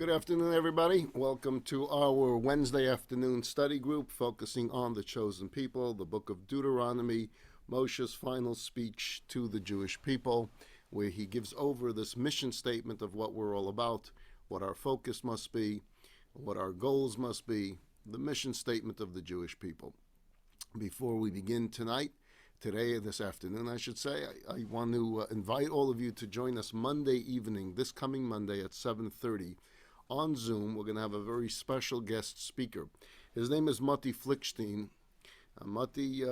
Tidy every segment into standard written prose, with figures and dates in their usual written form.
Good afternoon, everybody. Welcome to our Wednesday afternoon study group focusing on the chosen people, the book of Deuteronomy, Moshe's final speech to the Jewish people, where he gives over this mission statement of what we're all about, what our focus must be, what our goals must be, the mission statement of the Jewish people. Before we begin this afternoon, I should say, I want to invite all of you to join us Monday evening, this coming Monday at 7:30 on Zoom. We're going to have a very special guest speaker. His name is Mati Flickstein. Mati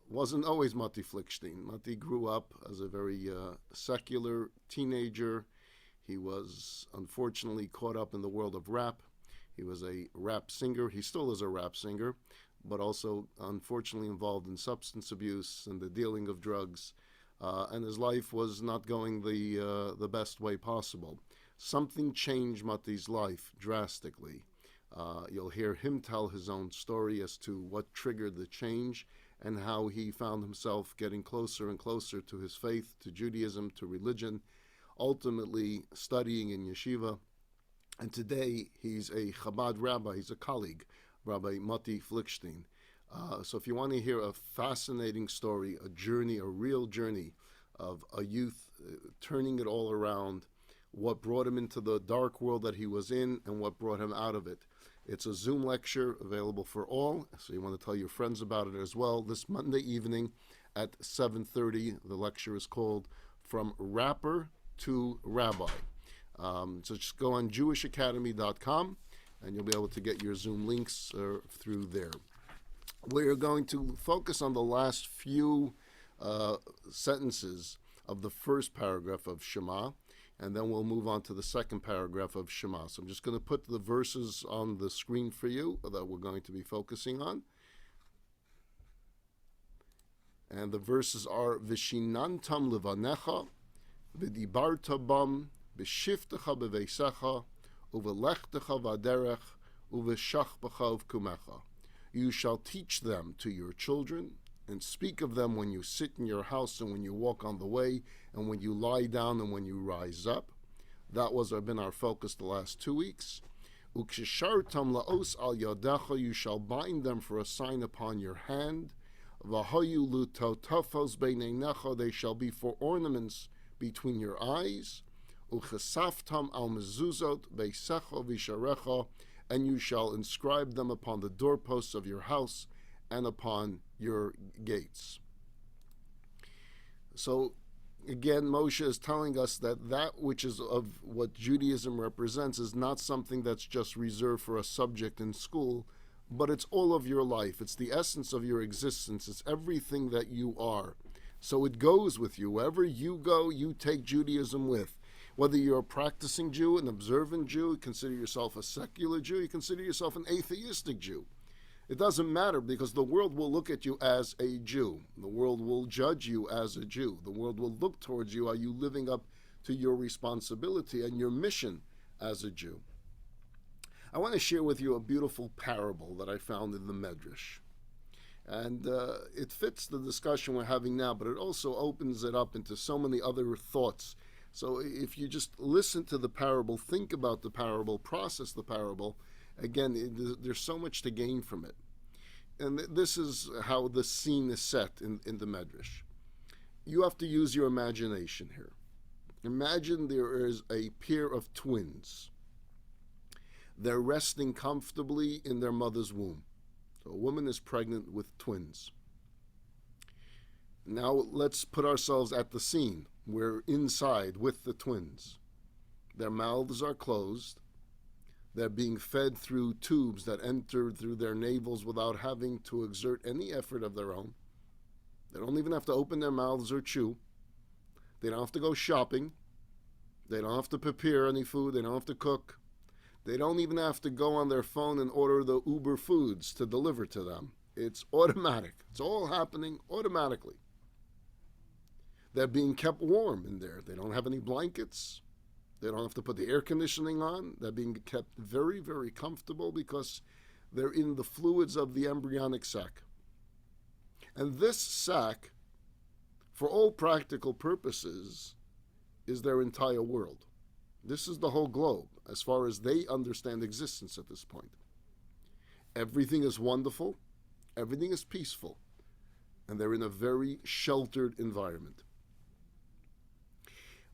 wasn't always Mati Flickstein. Mati grew up as a very secular teenager. He was unfortunately caught up in the world of rap. He was a rap singer. He still is a rap singer, but also unfortunately involved in substance abuse and the dealing of drugs. And his life was not going the best way possible. Something changed Mati's life drastically. You'll hear him tell his own story as to what triggered the change and how he found himself getting closer and closer to his faith, to Judaism, to religion, ultimately studying in yeshiva. And today he's a Chabad rabbi, he's a colleague, Rabbi Mati Flickstein. So if you want to hear a fascinating story, a journey, a real journey of a youth turning it all around, what brought him into the dark world that he was in and what brought him out of it. It's a Zoom lecture available for all, so you want to tell your friends about it as well. This Monday evening at 7:30, the lecture is called From Rapper to Rabbi. So just go on jewishacademy.com and you'll be able to get your Zoom links through there. We're going to focus on the last few sentences of the first paragraph of Shema, and then we'll move on to the second paragraph of Shema. So I'm just going to put the verses on the screen for you that we're going to be focusing on. And the verses are Vishinantam levanecha, v'dibarta bam, b'shiftecha b'veisecha, uvelechtecha v'aderech, uveshachbecha uvkumecha. You shall teach them to your children, and speak of them when you sit in your house and when you walk on the way and when you lie down and when you rise up. That was been our focus the last 2 weeks. Uksheshartam laos al yadecha, you shall bind them for a sign upon your hand. Vahayu lutotafos beineinecha, they shall be for ornaments between your eyes. Uchesaftam al mezuzot beisecha visharecha, and you shall inscribe them upon the doorposts of your house and upon your gates. So again, Moshe is telling us that which is of what Judaism represents is not something that's just reserved for a subject in school, but it's all of your life. It's the essence of your existence. It's everything that you are. So it goes with you. Wherever you go, you take Judaism with. Whether you're a practicing Jew, an observant Jew, you consider yourself a secular Jew, you consider yourself an atheistic Jew. It doesn't matter, because the world will look at you as a Jew. The world will judge you as a Jew. The world will look towards you. Are you living up to your responsibility and your mission as a Jew? I want to share with you a beautiful parable that I found in the Medrash. And it fits the discussion we're having now, but it also opens it up into so many other thoughts. So if you just listen to the parable, think about the parable, process the parable, again, there's so much to gain from it. And this is how the scene is set in the Medrash. You have to use your imagination here. Imagine there is a pair of twins. They're resting comfortably in their mother's womb. So a woman is pregnant with twins. Now let's put ourselves at the scene. We're inside with the twins. Their mouths are closed. They're being fed through tubes that enter through their navels without having to exert any effort of their own. They don't even have to open their mouths or chew. They don't have to go shopping. They don't have to prepare any food. They don't have to cook. They don't even have to go on their phone and order the Uber foods to deliver to them. It's automatic. It's all happening automatically. They're being kept warm in there. They don't have any blankets. They don't have to put the air conditioning on. They're being kept very, very comfortable because they're in the fluids of the embryonic sac. And this sac, for all practical purposes, is their entire world. This is the whole globe. as far as they understand existence at this point. Everything is wonderful, everything is peaceful, and they're in a very sheltered environment.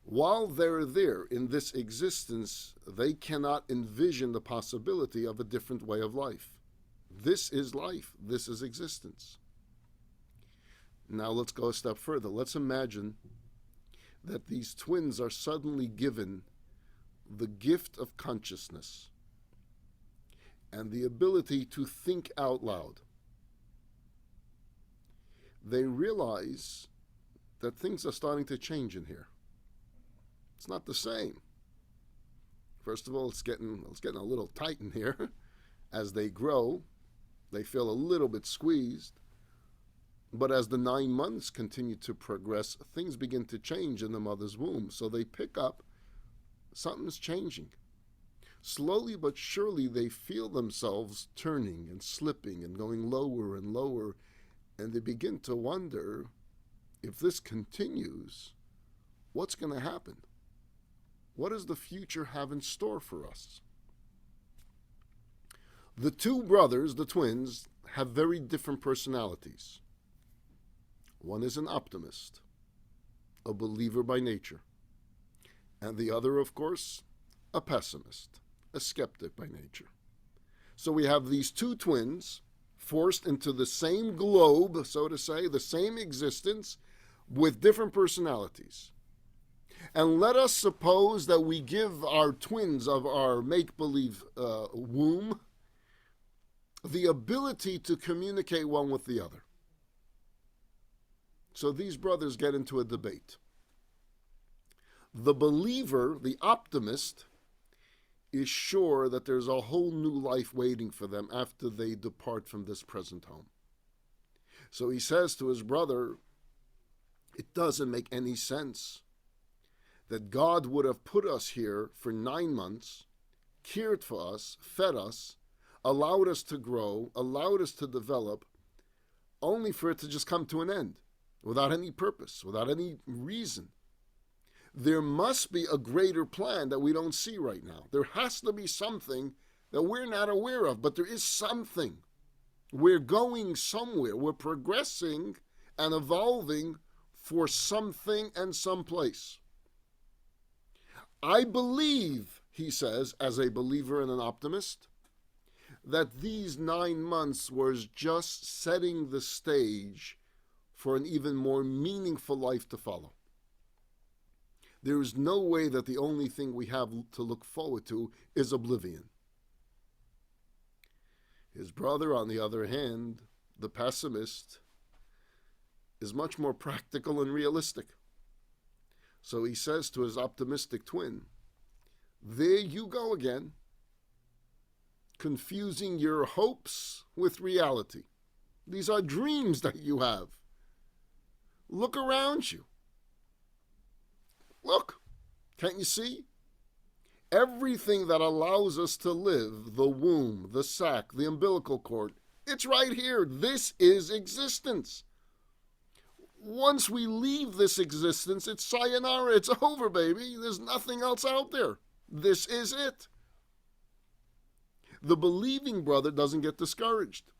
While they're there in this existence, they cannot envision the possibility of a different way of life. This is life. This is existence. Now let's go a step further. Let's imagine that these twins are suddenly given the gift of consciousness and the ability to think out loud. They realize that things are starting to change in here. It's not the same. First of all, it's getting a little tight in here. As they grow, they feel a little bit squeezed. But as the 9 months continue to progress, things begin to change in the mother's womb. So they pick up, something's changing. Slowly but surely, they feel themselves turning and slipping and going lower and lower. And they begin to wonder, if this continues, what's going to happen? What does the future have in store for us? The two brothers, the twins, have very different personalities. One is an optimist, a believer by nature. And the other, of course, a pessimist, a skeptic by nature. So we have these two twins forced into the same globe, so to say, the same existence, with different personalities. And let us suppose that we give our twins of our make-believe womb the ability to communicate one with the other. So these brothers get into a debate. The believer, the optimist, is sure that there's a whole new life waiting for them after they depart from this present home. So he says to his brother, it doesn't make any sense that God would have put us here for 9 months, cared for us, fed us, allowed us to grow, allowed us to develop, only for it to just come to an end, without any purpose, without any reason. There must be a greater plan that we don't see right now. There has to be something that we're not aware of, but there is something. We're going somewhere. We're progressing and evolving for something and someplace. I believe, he says, as a believer and an optimist, that these 9 months was just setting the stage for an even more meaningful life to follow. There is no way that the only thing we have to look forward to is oblivion. His brother, on the other hand, the pessimist, is much more practical and realistic. So he says to his optimistic twin, there you go again, confusing your hopes with reality. These are dreams that you have. Look around you. Look, can't you see? Everything that allows us to live, the womb, the sac, the umbilical cord, it's right here. This is existence. Once we leave this existence, it's sayonara, it's over, baby. There's nothing else out there. This is it. The believing brother doesn't get discouraged.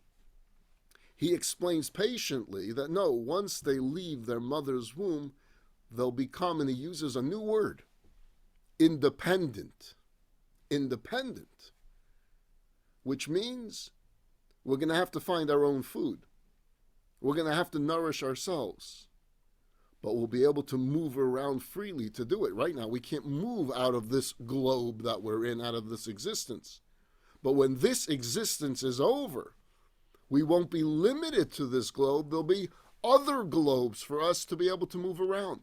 He explains patiently that no, once they leave their mother's womb, they'll become, and he uses a new word, independent. Independent. Which means we're going to have to find our own food. We're going to have to nourish ourselves. But we'll be able to move around freely to do it. Right now, we can't move out of this globe that we're in, out of this existence. But when this existence is over, we won't be limited to this globe. There'll be other globes for us to be able to move around.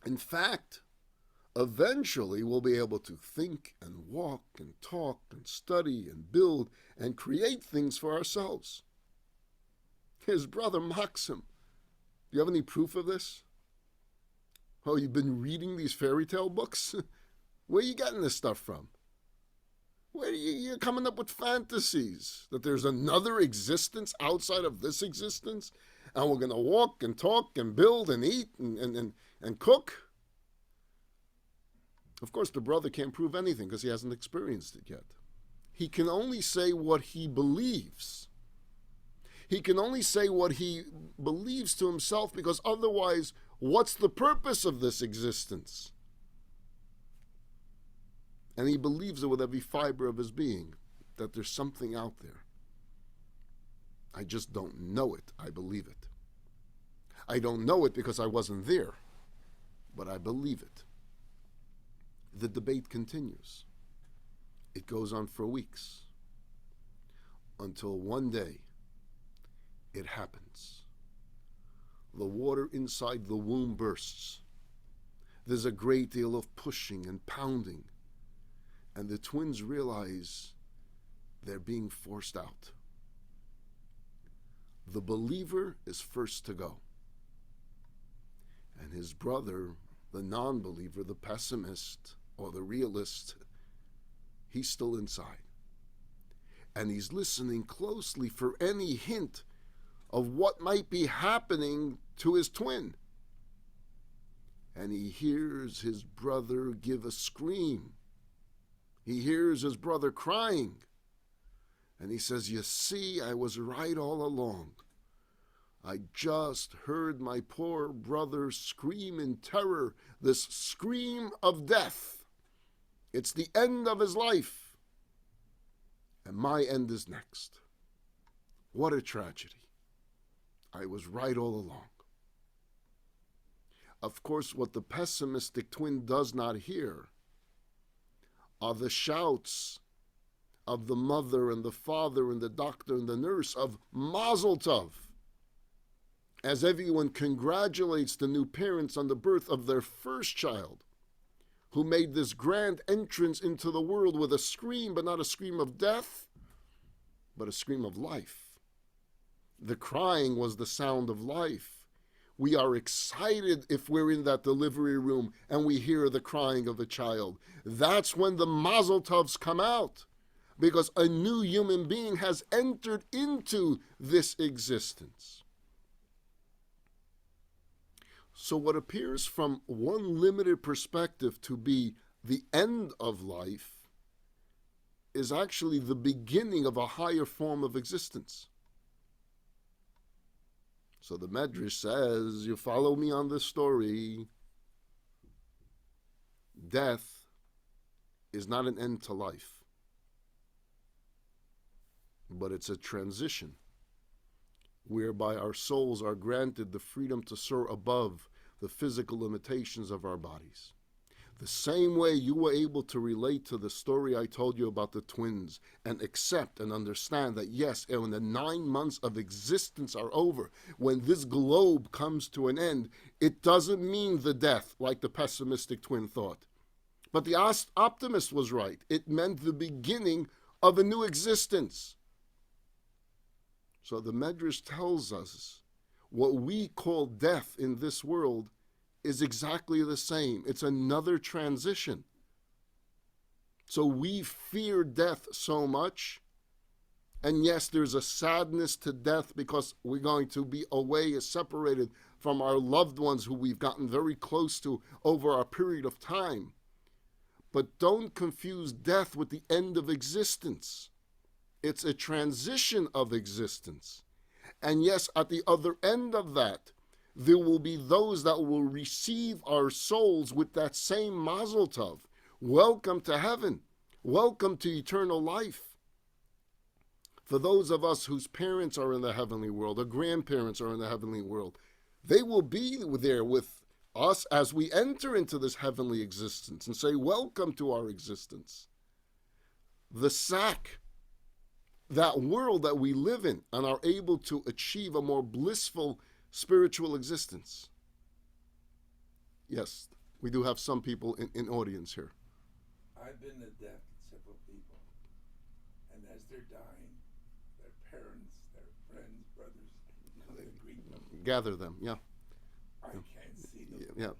In fact, eventually we'll be able to think and walk and talk and study and build and create things for ourselves. His brother mocks him. Do you have any proof of this? Oh, you've been reading these fairy tale books? Where are you getting this stuff from? Where you're coming up with fantasies that there's another existence outside of this existence, and we're going to walk and talk and build and eat and cook? Of course, the brother can't prove anything because he hasn't experienced it yet. He can only say what he believes. He can only say what he believes to himself, because otherwise, what's the purpose of this existence? And he believes it with every fiber of his being, that there's something out there. I just don't know it. I believe it. I don't know it because I wasn't there, but I believe it. The debate continues. It goes on for weeks, until one day it happens. The water inside the womb bursts. There's a great deal of pushing and pounding, and the twins realize they're being forced out. The believer is first to go, and his brother, the non-believer, the pessimist, or the realist, he's still inside. And he's listening closely for any hint of what might be happening to his twin. And he hears his brother give a scream. He hears his brother crying. And he says, "You see, I was right all along. I just heard my poor brother scream in terror, this scream of death. It's the end of his life. And my end is next. What a tragedy. I was right all along." Of course, what the pessimistic twin does not hear are the shouts of the mother and the father and the doctor and the nurse of Mazel Tov, as everyone congratulates the new parents on the birth of their first child, who made this grand entrance into the world with a scream, but not a scream of death, but a scream of life. The crying was the sound of life. We are excited if we're in that delivery room and we hear the crying of a child. That's when the Mazel Tovs come out, because a new human being has entered into this existence. So what appears from one limited perspective to be the end of life is actually the beginning of a higher form of existence. So the Medrash says, you follow me on this story, death is not an end to life, but it's a transition whereby our souls are granted the freedom to soar above the physical limitations of our bodies. The same way you were able to relate to the story I told you about the twins and accept and understand that yes, when the 9 months of existence are over, when this globe comes to an end, it doesn't mean the death like the pessimistic twin thought. But the optimist was right. It meant the beginning of a new existence. So the Medrash tells us what we call death in this world is exactly the same. It's another transition. So we fear death so much. And yes, there's a sadness to death because we're going to be away, separated from our loved ones who we've gotten very close to over our period of time. But don't confuse death with the end of existence. It's a transition of existence. And yes, at the other end of that, there will be those that will receive our souls with that same Mazel Tov. Welcome to heaven. Welcome to eternal life. For those of us whose parents are in the heavenly world, or grandparents are in the heavenly world, they will be there with us as we enter into this heavenly existence and say, welcome to our existence. The sack, that world that we live in and are able to achieve a more blissful spiritual existence. Yes, we do have some people in audience here. I've been to death with several people, and as they're dying, their parents, their friends, brothers, come to greet them. Gather them, yeah. I can't see them. Yeah.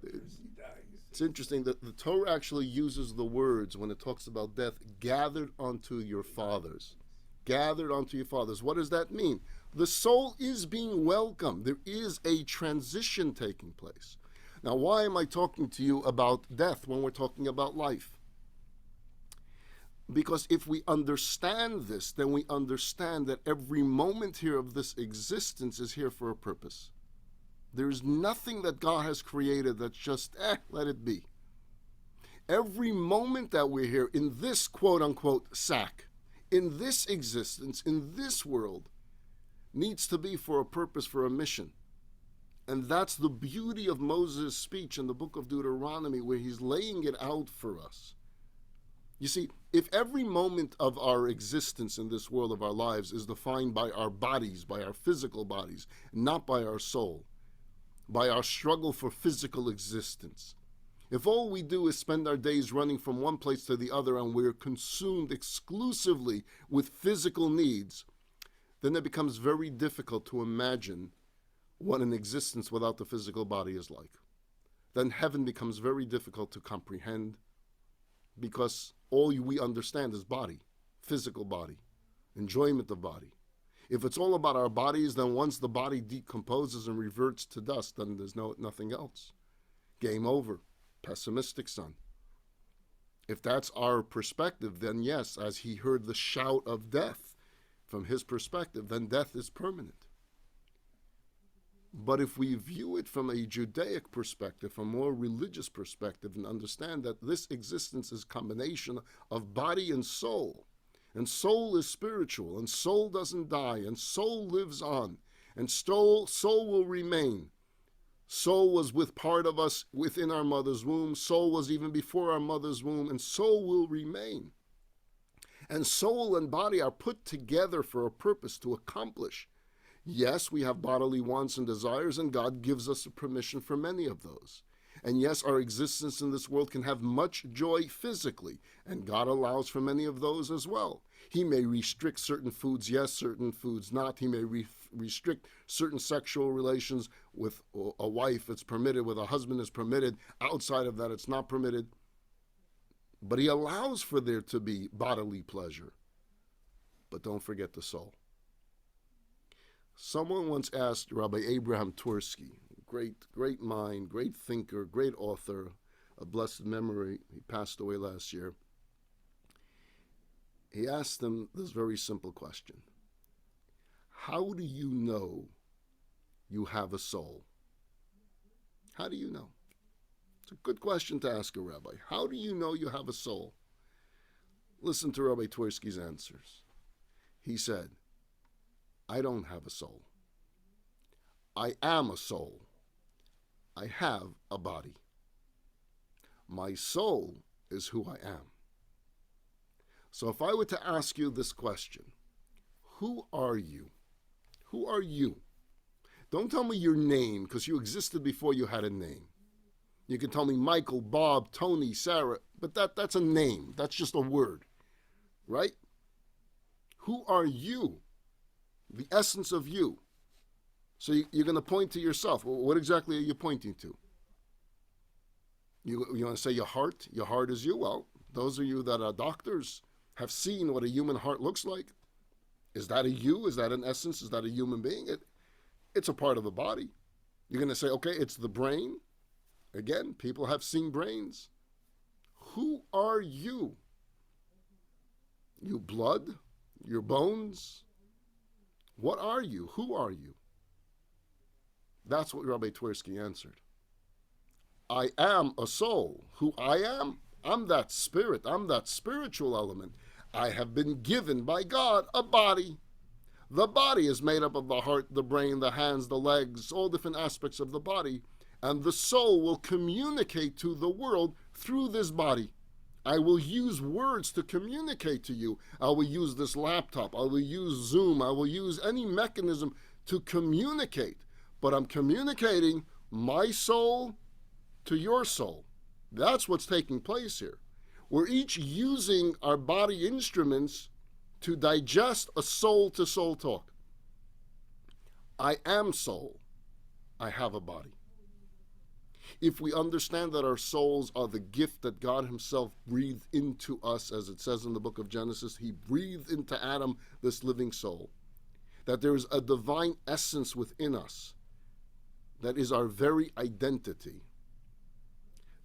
The person dying is It's interesting that the Torah actually uses the words when it talks about death, gathered unto your fathers. Gathered unto your fathers. What does that mean? The soul is being welcomed. There is a transition taking place. Now, why am I talking to you about death when we're talking about life? Because if we understand this, then we understand that every moment here of this existence is here for a purpose. There is nothing that God has created that's just, let it be. Every moment that we're here in this quote-unquote sack, in this existence, in this world, needs to be for a purpose, for a mission. And that's the beauty of Moses' speech in the book of Deuteronomy, where he's laying it out for us. You see, if every moment of our existence in this world of our lives is defined by our bodies, by our physical bodies, not by our soul, by our struggle for physical existence, if all we do is spend our days running from one place to the other and we're consumed exclusively with physical needs, then it becomes very difficult to imagine what an existence without the physical body is like. Then heaven becomes very difficult to comprehend, because all we understand is body, physical body, enjoyment of body. If it's all about our bodies, then once the body decomposes and reverts to dust, then there's nothing else. Game over. Pessimistic son. If that's our perspective, then yes, as he heard the shout of death from his perspective, then death is permanent. But if we view it from a Judaic perspective, from a more religious perspective, and understand that this existence is a combination of body and soul is spiritual, and soul doesn't die, and soul lives on, and soul will remain. Soul was with part of us within our mother's womb. Soul was even before our mother's womb, and soul will remain. And soul and body are put together for a purpose, to accomplish. Yes, we have bodily wants and desires, and God gives us a permission for many of those. And yes, our existence in this world can have much joy physically, and God allows for many of those as well. He may restrict certain foods, yes, certain foods not. He may restrict certain sexual relations. With a wife, it's permitted. With a husband, it's permitted. Outside of that, it's not permitted. But he allows for there to be bodily pleasure. But don't forget the soul. Someone once asked Rabbi Abraham Twersky, great mind, great thinker, great author, of blessed memory. He passed away last year. He asked them this very simple question. How do you know you have a soul? How do you know? It's a good question to ask a rabbi. How do you know you have a soul? Listen to Rabbi Twersky's answers. He said, I don't have a soul. I am a soul. I have a body. My soul is who I am. So if I were to ask you this question, who are you? Who are you? Don't tell me your name, because you existed before you had a name. You can tell me Michael, Bob, Tony, Sarah, but that's a name. That's just a word, right? Who are you? The essence of you. So you're going to point to yourself. Well, what exactly are you pointing to? You want to say your heart? Your heart is you? Well, those of you that are doctors have seen what a human heart looks like. Is that a you? Is that an essence? Is that a human being? It's a part of the body. You're going to say, okay, it's the brain. Again, people have seen brains. Who are you? You blood? Your bones? What are you? Who are you? That's what Rabbi Twersky answered. I am a soul. Who I am? I'm that spirit. I'm that spiritual element. I have been given by God a body. The body is made up of the heart, the brain, the hands, the legs, all different aspects of the body. And the soul will communicate to the world through this body. I will use words to communicate to you. I will use this laptop. I will use Zoom. I will use any mechanism to communicate. But I'm communicating my soul to your soul. That's what's taking place here. We're each using our body instruments to digest a soul-to-soul talk. I am soul. I have a body. If we understand that our souls are the gift that God himself breathed into us, as it says in the book of Genesis, he breathed into Adam this living soul, that there is a divine essence within us that is our very identity,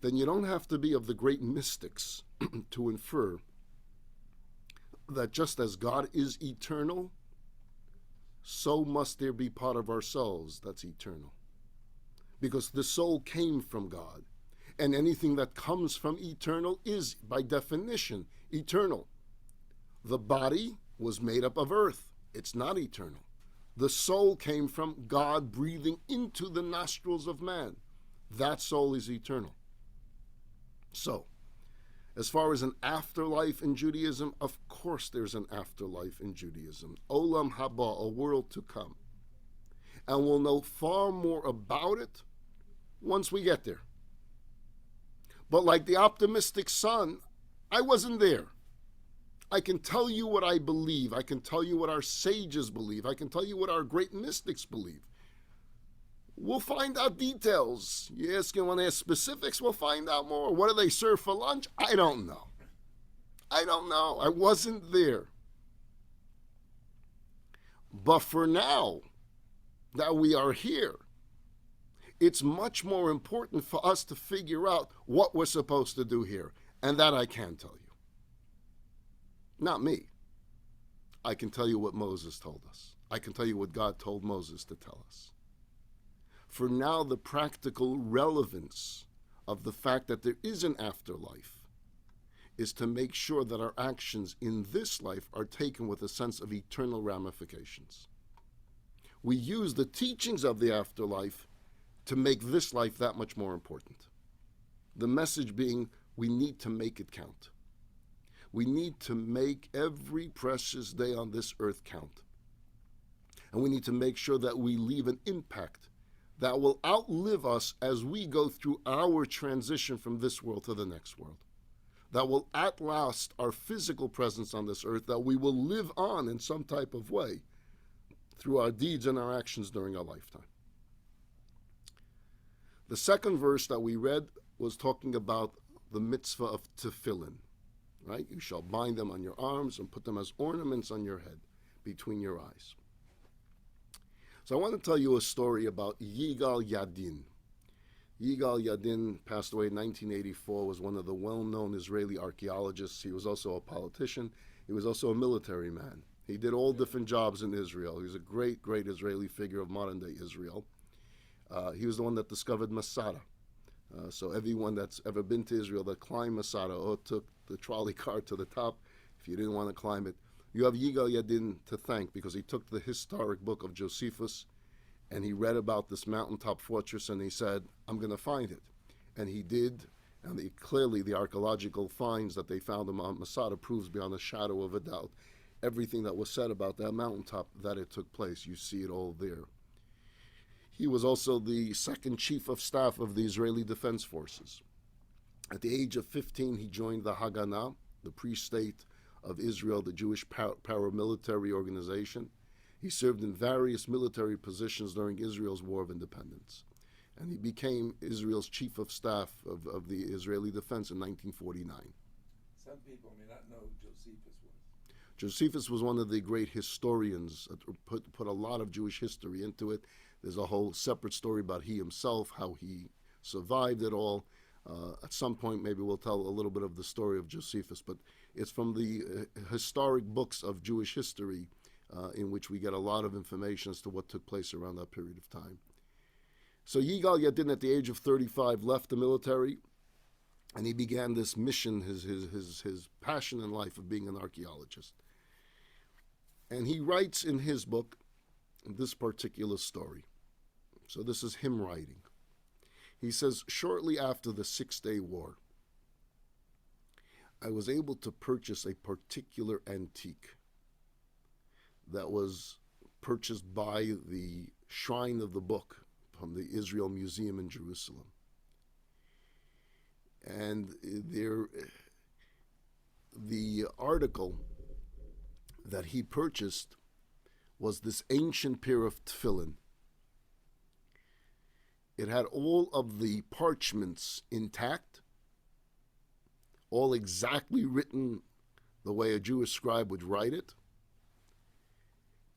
then you don't have to be of the great mystics to infer that just as God is eternal, so must there be part of ourselves that's eternal. Because the soul came from God, and anything that comes from eternal is, by definition, eternal. The body was made up of earth. It's not eternal. The soul came from God breathing into the nostrils of man. That soul is eternal. So, as far as an afterlife in Judaism, of course there's an afterlife in Judaism. Olam haba, a world to come. And we'll know far more about it once we get there. But like the optimistic son, I wasn't there. I can tell you what I believe. I can tell you what our sages believe. I can tell you what our great mystics believe. We'll find out details. You want to ask specifics? We'll find out more. What do they serve for lunch? I don't know. I wasn't there. But for now that we are here, it's much more important for us to figure out what we're supposed to do here. And that I can tell you. Not me. I can tell you what Moses told us. I can tell you what God told Moses to tell us. For now, the practical relevance of the fact that there is an afterlife is to make sure that our actions in this life are taken with a sense of eternal ramifications. We use the teachings of the afterlife to make this life that much more important. The message being, we need to make it count. We need to make every precious day on this earth count. And we need to make sure that we leave an impact that will outlive us as we go through our transition from this world to the next world. That will outlast our physical presence on this earth, that we will live on in some type of way through our deeds and our actions during our lifetime. The second verse that we read was talking about the mitzvah of Tefillin, right? You shall bind them on your arms and put them as ornaments on your head, between your eyes. So I want to tell you a story about Yigal Yadin. Yigal Yadin passed away in 1984, was one of the well-known Israeli archaeologists. He was also a politician. He was also a military man. He did all different jobs in Israel. He was a great, great Israeli figure of modern-day Israel. He was the one that discovered Masada. So everyone that's ever been to Israel that climbed Masada or took the trolley car to the top, if you didn't want to climb it, you have Yigal Yadin to thank, because he took the historic book of Josephus and he read about this mountaintop fortress and he said, I'm going to find it. And he did, and clearly the archaeological finds that they found on Mount Masada proves beyond a shadow of a doubt everything that was said about that mountaintop, that it took place. You see it all there. He was also the second chief of staff of the Israeli Defense Forces. At the age of 15, he joined the Haganah, the pre-state of Israel, the Jewish paramilitary organization. He served in various military positions during Israel's War of Independence. And he became Israel's chief of staff of the Israeli defense in 1949. Some people may not know who Josephus was. Josephus was one of the great historians, put a lot of Jewish history into it. There's a whole separate story about he himself, how he survived it all. At some point, maybe we'll tell a little bit of the story of Josephus, but it's from the historic books of Jewish history in which we get a lot of information as to what took place around that period of time. So Yigal Yadin, at the age of 35, left the military, and he began this mission, his passion in life of being an archaeologist. And he writes in his book this particular story. So this is him writing. He says, shortly after the Six-Day War, I was able to purchase a particular antique that was purchased by the Shrine of the Book from the Israel Museum in Jerusalem. And the article that he purchased was this ancient pair of tefillin. It had all of the parchments intact, all exactly written the way a Jewish scribe would write it.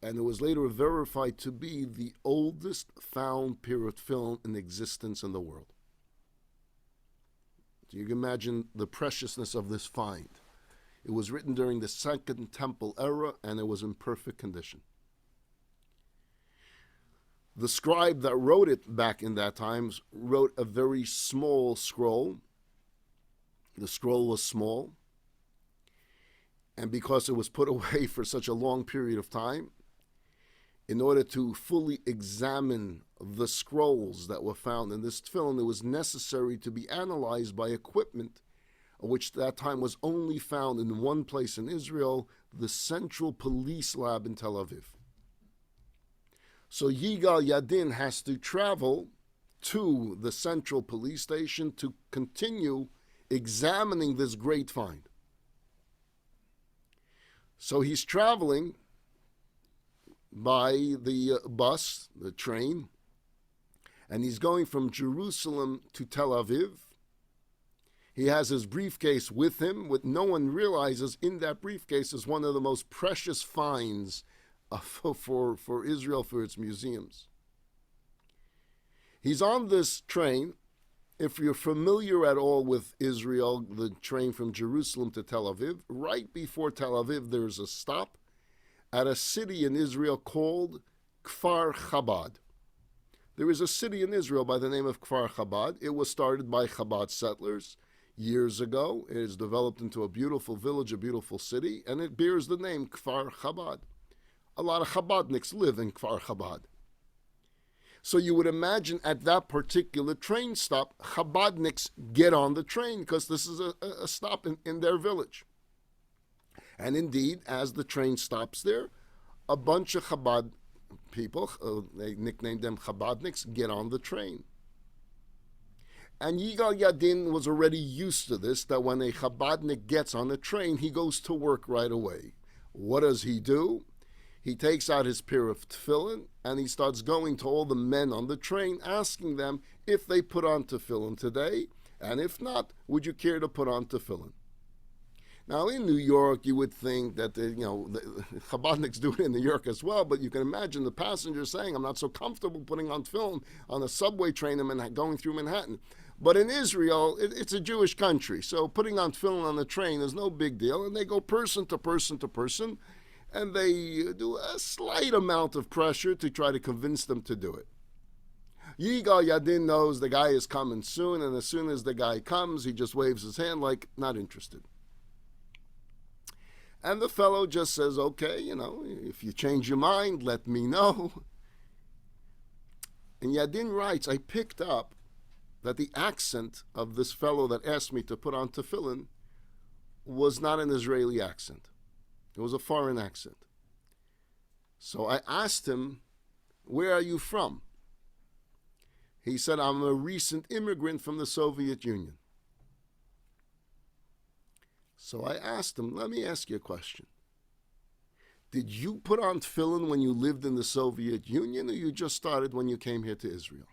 And it was later verified to be the oldest found pair of tefillin in existence in the world. So you can imagine the preciousness of this find. It was written during the Second Temple era, and it was in perfect condition. The scribe that wrote it back in that time wrote a very small scroll. The scroll was small, and because it was put away for such a long period of time, in order to fully examine the scrolls that were found in this tefillin, it was necessary to be analyzed by equipment, which at that time was only found in one place in Israel, the Central Police Lab in Tel Aviv. So Yigal Yadin has to travel to the Central Police Station to continue examining this great find. So he's traveling by the bus, the train, and he's going from Jerusalem to Tel Aviv. He has his briefcase with him. What no one realizes, in that briefcase is one of the most precious finds for Israel, for its museums. He's on this train. If you're familiar at all with Israel, the train from Jerusalem to Tel Aviv, right before Tel Aviv, there's a stop at a city in Israel called Kfar Chabad. There is a city in Israel by the name of Kfar Chabad. It was started by Chabad settlers years ago. It has developed into a beautiful village, a beautiful city, and it bears the name Kfar Chabad. A lot of Chabadniks live in Kfar Chabad. So you would imagine at that particular train stop, Chabadniks get on the train because this is a stop in their village. And indeed, as the train stops there, a bunch of Chabad people, they nicknamed them Chabadniks, get on the train. And Yigal Yadin was already used to this, that when a Chabadnik gets on a train, he goes to work right away. What does he do? He takes out his pair of tefillin and he starts going to all the men on the train, asking them if they put on tefillin today, and if not, would you care to put on tefillin? Now, in New York, you would think that the Chabadniks do it in New York as well, but you can imagine the passenger saying, I'm not so comfortable putting on tefillin on a subway train and going through Manhattan. But in Israel, it's a Jewish country, so putting on tefillin on the train is no big deal, and they go person to person to person, and they do a slight amount of pressure to try to convince them to do it. Yigal Yadin knows the guy is coming soon, and as soon as the guy comes, he just waves his hand like, not interested. And the fellow just says, okay, if you change your mind, let me know. And Yadin writes, I picked up that the accent of this fellow that asked me to put on tefillin was not an Israeli accent. It was a foreign accent. So I asked him, where are you from? He said, I'm a recent immigrant from the Soviet Union. So I asked him, let me ask you a question. Did you put on tefillin when you lived in the Soviet Union, or you just started when you came here to Israel?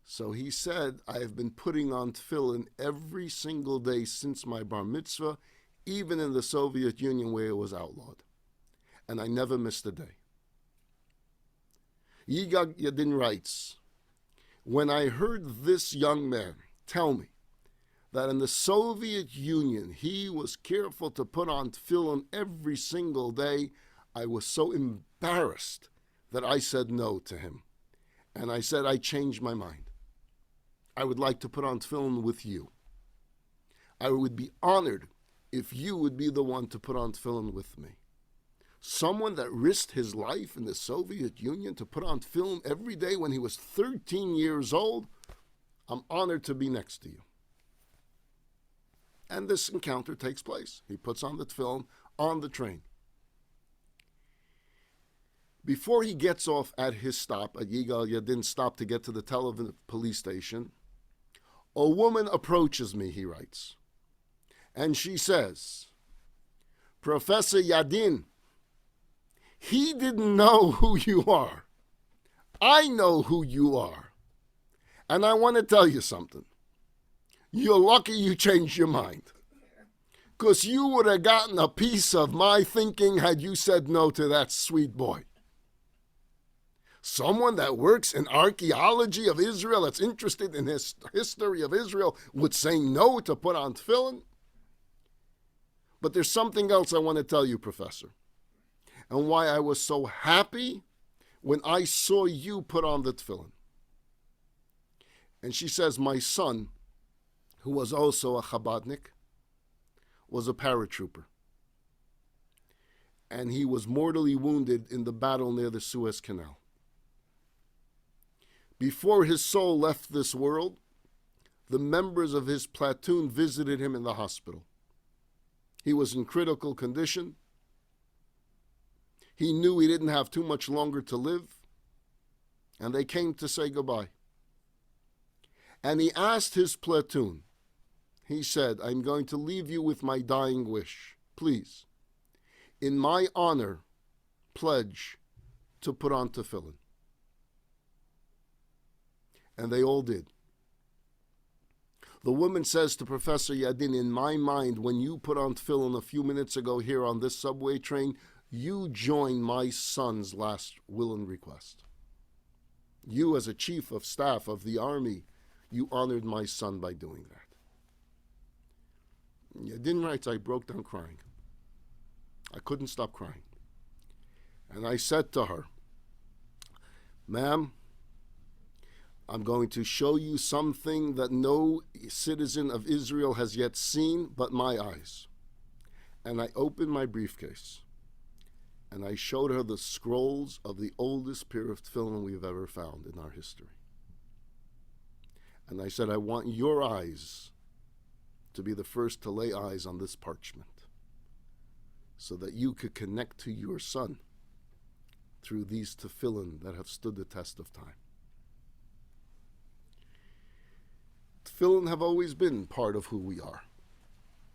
So he said, I have been putting on tefillin every single day since my bar mitzvah, even in the Soviet Union where it was outlawed. And I never missed a day. Yigal Yadin writes, when I heard this young man tell me that in the Soviet Union he was careful to put on tefillin every single day, I was so embarrassed that I said no to him. And I said, I changed my mind. I would like to put on tefillin with you. I would be honored if you would be the one to put on tefillin with me. Someone that risked his life in the Soviet Union to put on tefillin every day when he was 13 years old, I'm honored to be next to you. And this encounter takes place. He puts on the tefillin on the train. Before he gets off at his stop, at Yigal Yadin's stop to get to the Tel Aviv police station, a woman approaches me, he writes, and she says, Professor Yadin, he didn't know who you are. I know who you are. And I want to tell you something. You're lucky you changed your mind. Because you would have gotten a piece of my thinking had you said no to that sweet boy. Someone that works in archaeology of Israel, that's interested in his history of Israel, would say no to put on tefillin? But there's something else I want to tell you, Professor, and why I was so happy when I saw you put on the tefillin. And she says, my son, who was also a Chabadnik, was a paratrooper. And he was mortally wounded in the battle near the Suez Canal. Before his soul left this world, the members of his platoon visited him in the hospital. He was in critical condition. He knew he didn't have too much longer to live, and they came to say goodbye. And he asked his platoon, he said, I'm going to leave you with my dying wish. Please, in my honor, pledge to put on tefillin. And they all did. The woman says to Professor Yadin, in my mind, when you put on tefillin a few minutes ago here on this subway train, you joined my son's last will and request. You, as a chief of staff of the army, you honored my son by doing that. Yadin writes, I broke down crying. I couldn't stop crying. And I said to her, ma'am, I'm going to show you something that no citizen of Israel has yet seen but my eyes. And I opened my briefcase, and I showed her the scrolls of the oldest pair of tefillin we've ever found in our history. And I said, I want your eyes to be the first to lay eyes on this parchment so that you could connect to your son through these tefillin that have stood the test of time. Tefillin have always been part of who we are.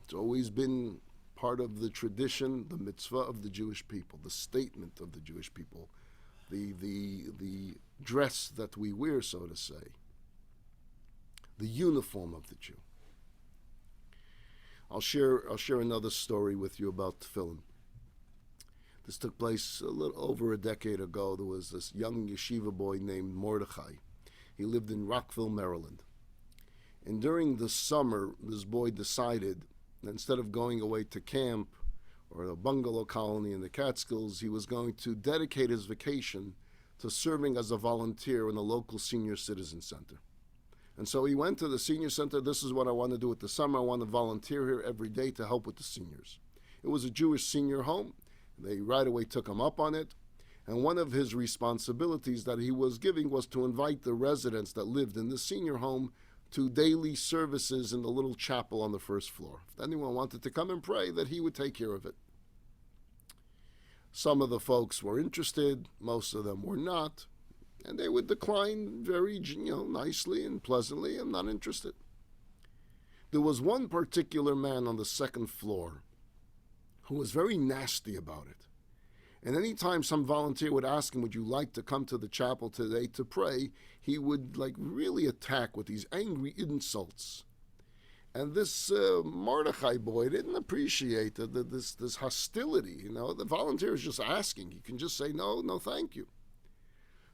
It's always been part of the tradition, the mitzvah of the Jewish people, the statement of the Jewish people, the dress that we wear, so to say, the uniform of the Jew. I'll share another story with you about tefillin. This took place a little over a decade ago. There was this young yeshiva boy named Mordechai. He lived in Rockville, Maryland. And during the summer, this boy decided that instead of going away to camp or a bungalow colony in the Catskills, he was going to dedicate his vacation to serving as a volunteer in a local senior citizen center. And so he went to the senior center. This is what I want to do with the summer. I want to volunteer here every day to help with the seniors. It was a Jewish senior home. They right away took him up on it. And one of his responsibilities that he was giving was to invite the residents that lived in the senior home to daily services in the little chapel on the first floor. If anyone wanted to come and pray, that he would take care of it. Some of the folks were interested, most of them were not, and they would decline very, nicely and pleasantly, I'm not interested. There was one particular man on the second floor who was very nasty about it. And anytime some volunteer would ask him, would you like to come to the chapel today to pray, he would really attack with these angry insults. And this Mordechai boy didn't appreciate this hostility. The volunteer is just asking. You can just say, no, thank you.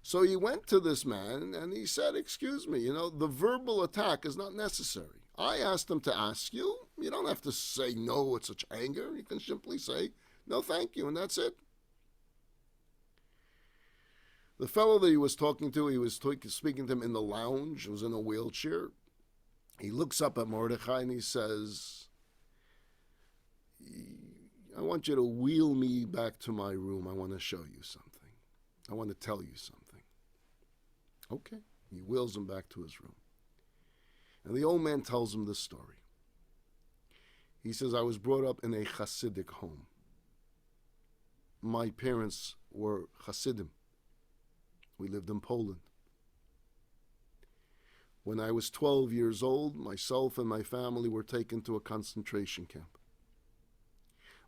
So he went to this man and he said, excuse me, the verbal attack is not necessary. I asked him to ask you. You don't have to say no with such anger. You can simply say, no, thank you, and that's it. The fellow that he was talking to, he was speaking to him in the lounge. He was in a wheelchair. He looks up at Mordechai and he says, I want you to wheel me back to my room. I want to show you something. I want to tell you something. Okay. He wheels him back to his room. And the old man tells him this story. He says, I was brought up in a Hasidic home. My parents were Hasidim. We lived in Poland. When I was 12 years old, myself and my family were taken to a concentration camp.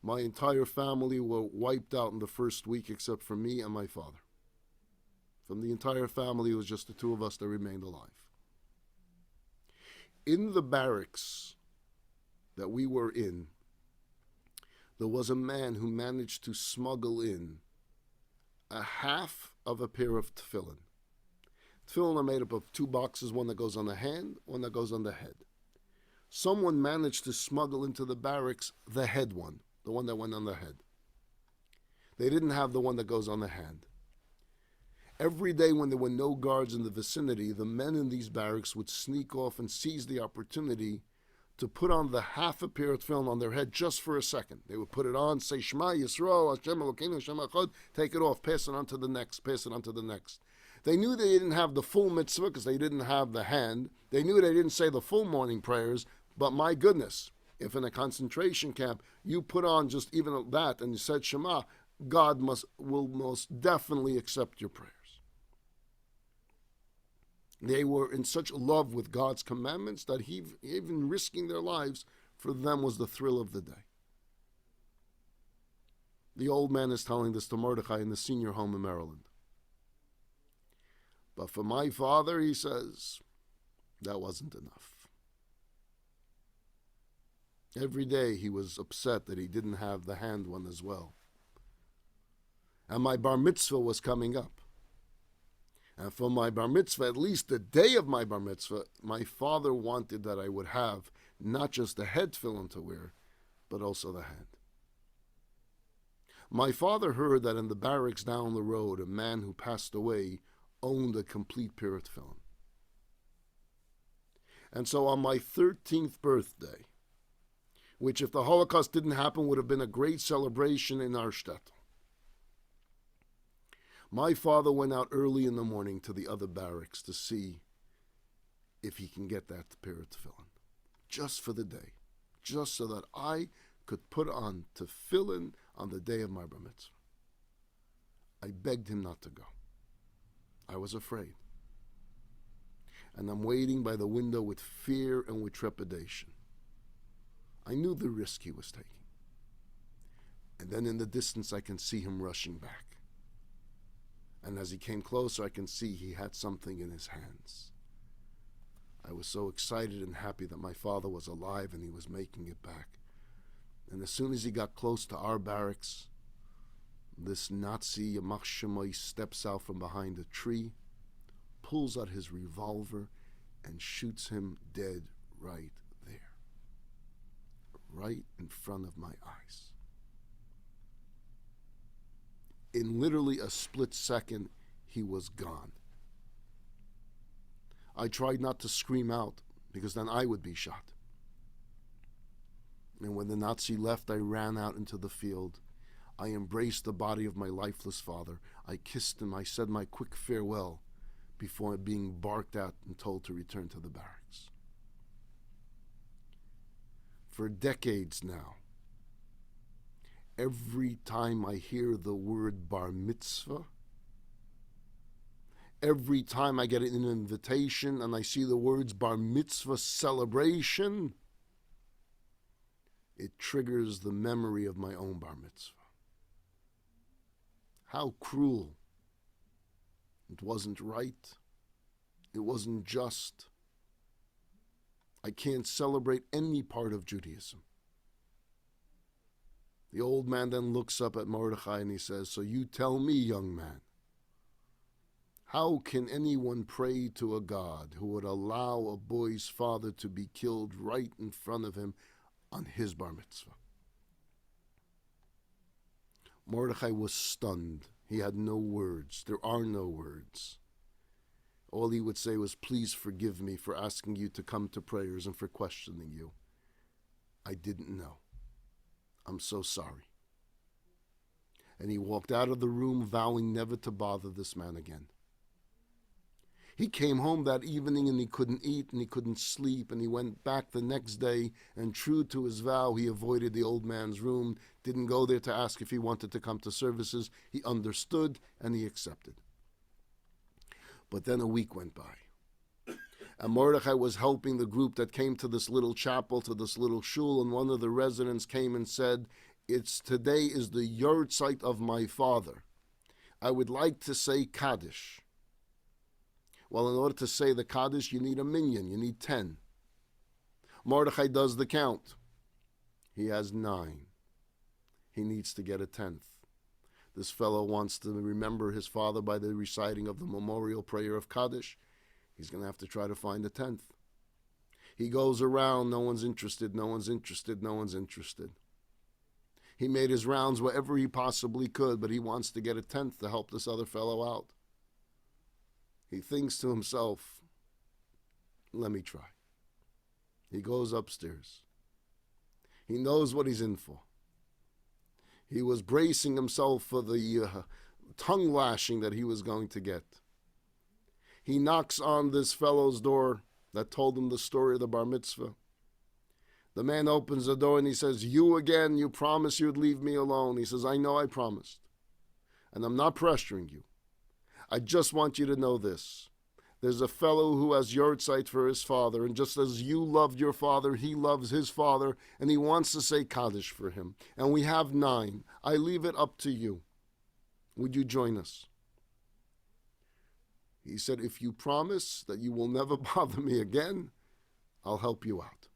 My entire family were wiped out in the first week except for me and my father. From the entire family, it was just the two of us that remained alive. In the barracks that we were in, there was a man who managed to smuggle in a half of a pair of tefillin. Tefillin are made up of two boxes, one that goes on the hand, one that goes on the head. Someone managed to smuggle into the barracks the head one, the one that went on the head. They didn't have the one that goes on the hand. Every day when there were no guards in the vicinity, the men in these barracks would sneak off and seize the opportunity to put on the half a pair of tefillin on their head just for a second. They would put it on, say Shema Yisrael, Hashem Elokeinu, Hashem Echad, take it off, pass it on to the next, pass it on to the next. They knew they didn't have the full mitzvah because they didn't have the hand. They knew they didn't say the full morning prayers, but my goodness, if in a concentration camp you put on just even that and you said Shema, God will most definitely accept your prayers. They were in such love with God's commandments that even risking their lives for them was the thrill of the day. The old man is telling this to Mordechai in the senior home in Maryland. But for my father, he says, that wasn't enough. Every day he was upset that he didn't have the hand one as well. And my bar mitzvah was coming up. And for my bar mitzvah, at least the day of my bar mitzvah, my father wanted that I would have not just the head tefillin to wear, but also the hand. My father heard that in the barracks down the road, a man who passed away owned a complete pair of tefillin. And so on my 13th birthday, which if the Holocaust didn't happen would have been a great celebration in our shtetl, my father went out early in the morning to the other barracks to see if he can get that pair of tefillin, just for the day, just so that I could put on tefillin on the day of my bar mitzvah. I begged him not to go. I was afraid. And I'm waiting by the window with fear and with trepidation. I knew the risk he was taking. And then in the distance I can see him rushing back. And as he came closer, I can see he had something in his hands. I was so excited and happy that my father was alive and he was making it back. And as soon as he got close to our barracks, this Nazi, Yamach Shemoy, steps out from behind a tree, pulls out his revolver, and shoots him dead right there. Right in front of my eyes. In literally a split second, he was gone. I tried not to scream out, because then I would be shot. And when the Nazi left, I ran out into the field. I embraced the body of my lifeless father. I kissed him. I said my quick farewell before being barked at and told to return to the barracks. For decades now, every time I hear the word bar mitzvah, every time I get an invitation and I see the words bar mitzvah celebration, it triggers the memory of my own bar mitzvah. How cruel. It wasn't right. It wasn't just. I can't celebrate any part of Judaism. The old man then looks up at Mordechai and he says, so you tell me, young man, how can anyone pray to a God who would allow a boy's father to be killed right in front of him on his bar mitzvah? Mordechai was stunned. He had no words. There are no words. All he would say was, please forgive me for asking you to come to prayers and for questioning you. I didn't know. I'm so sorry. And he walked out of the room vowing never to bother this man again. He came home that evening and he couldn't eat and he couldn't sleep, and he went back the next day, and true to his vow, he avoided the old man's room, didn't go there to ask if he wanted to come to services. He understood and he accepted. But then a week went by. And Mordechai was helping the group that came to this little chapel, to this little shul, and one of the residents came and said, today is the yahrzeit of my father. I would like to say Kaddish. Well, in order to say the Kaddish, you need a minyan, you need 10. Mordechai does the count. He has 9. He needs to get a 10th. This fellow wants to remember his father by the reciting of the memorial prayer of Kaddish. He's going to have to try to find a 10th. He goes around, no one's interested, no one's interested, no one's interested. He made his rounds wherever he possibly could, but he wants to get a 10th to help this other fellow out. He thinks to himself, let me try. He goes upstairs. He knows what he's in for. He was bracing himself for the tongue lashing that he was going to get. He knocks on this fellow's door that told him the story of the bar mitzvah. The man opens the door and he says, you again, you promised you'd leave me alone. He says, I know I promised. And I'm not pressuring you. I just want you to know this. There's a fellow who has yahrzeit for his father, and just as you loved your father, he loves his father, and he wants to say Kaddish for him. And we have 9. I leave it up to you. Would you join us? He said, if you promise that you will never bother me again, I'll help you out.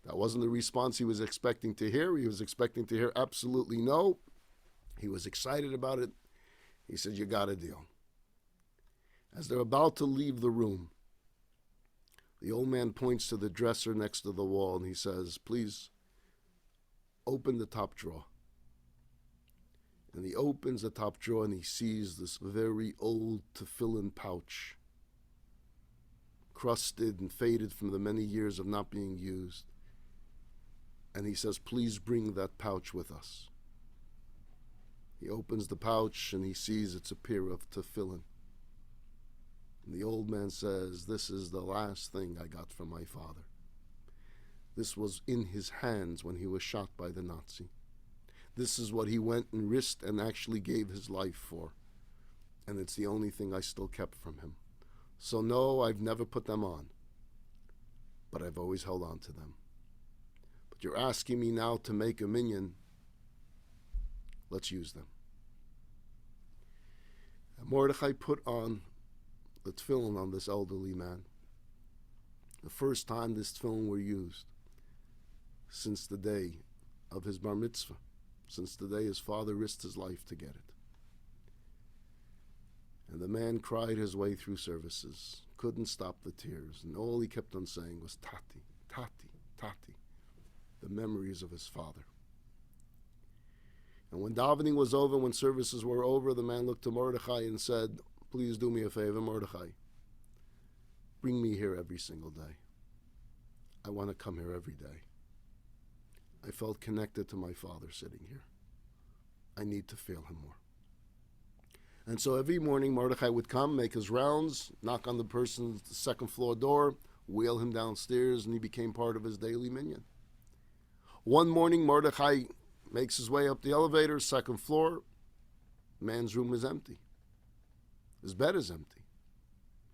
That wasn't the response he was expecting to hear. He was expecting to hear absolutely no. He was excited about it. He said, you got a deal. As they're about to leave the room, the old man points to the dresser next to the wall and he says, please open the top drawer. And he opens the top drawer and he sees this very old tefillin pouch, crusted and faded from the many years of not being used. And he says, please bring that pouch with us. He opens the pouch and he sees it's a pair of tefillin. And the old man says, this is the last thing I got from my father. This was in his hands when he was shot by the Nazi. This is what he went and risked and actually gave his life for. And it's the only thing I still kept from him. So no, I've never put them on. But I've always held on to them. But you're asking me now to make a minyan. Let's use them. And Mordechai put on the tefillin on this elderly man. The first time this tefillin were used since the day of his bar mitzvah, since the day his father risked his life to get it. And the man cried his way through services, couldn't stop the tears, and all he kept on saying was, Tati, Tati, Tati, the memories of his father. And when davening was over, when services were over, the man looked to Mordechai and said, please do me a favor, Mordechai. Bring me here every single day. I want to come here every day. I felt connected to my father sitting here. I need to feel him more. And so every morning, Mordechai would come, make his rounds, knock on the person's second floor door, wheel him downstairs, and he became part of his daily minyan. One morning, Mordechai makes his way up the elevator, second floor. Man's room is empty. His bed is empty.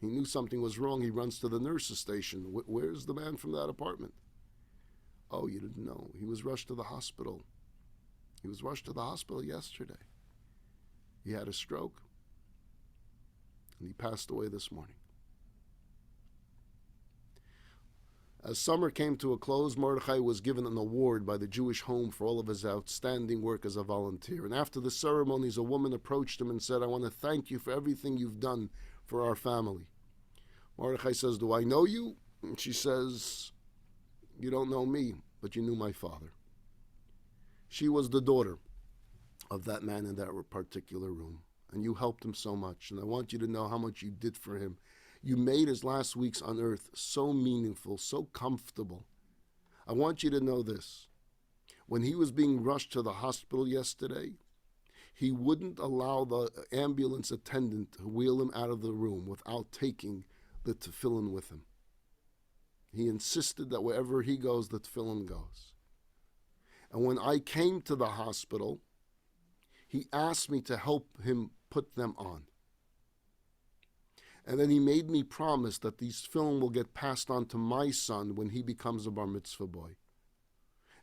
He knew something was wrong. He runs to the nurse's station. Where's the man from that apartment? Oh, you didn't know. He was rushed to the hospital. He was rushed to the hospital yesterday. He had a stroke. And he passed away this morning. As summer came to a close, Mordechai was given an award by the Jewish Home for all of his outstanding work as a volunteer. And after the ceremonies, a woman approached him and said, I want to thank you for everything you've done for our family. Mordechai says, do I know you? And she says, you don't know me, but you knew my father. She was the daughter of that man in that particular room. And you helped him so much. And I want you to know how much you did for him. You made his last weeks on earth so meaningful, so comfortable. I want you to know this. When he was being rushed to the hospital yesterday, he wouldn't allow the ambulance attendant to wheel him out of the room without taking the tefillin with him. He insisted that wherever he goes, the tefillin goes. And when I came to the hospital, he asked me to help him put them on. And then he made me promise that these tefillin will get passed on to my son when he becomes a bar mitzvah boy.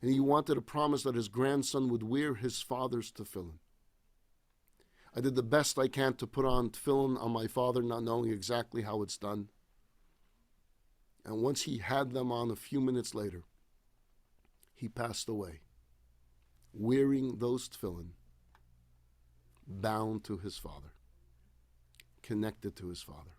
And he wanted to promise that his grandson would wear his father's tefillin. I did the best I can to put on tefillin on my father, not knowing exactly how it's done. And once he had them on a few minutes later, he passed away, wearing those tefillin bound to his Father, connected to his Father.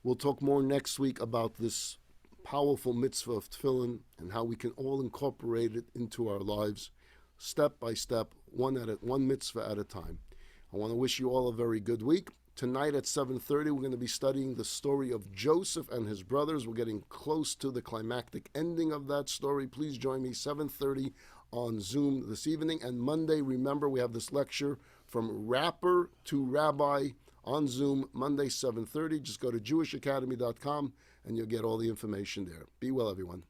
We'll talk more next week about this powerful mitzvah of tefillin and how we can all incorporate it into our lives, step by step, one mitzvah at a time. I want to wish you all a very good week. Tonight at 7:30, we're going to be studying the story of Joseph and his brothers. We're getting close to the climactic ending of that story. Please join me 7:30 on Zoom this evening. And Monday, remember, we have this lecture from rapper to rabbi on Zoom, Monday 7:30. Just go to jewishacademy.com and you'll get all the information there. Be well, everyone.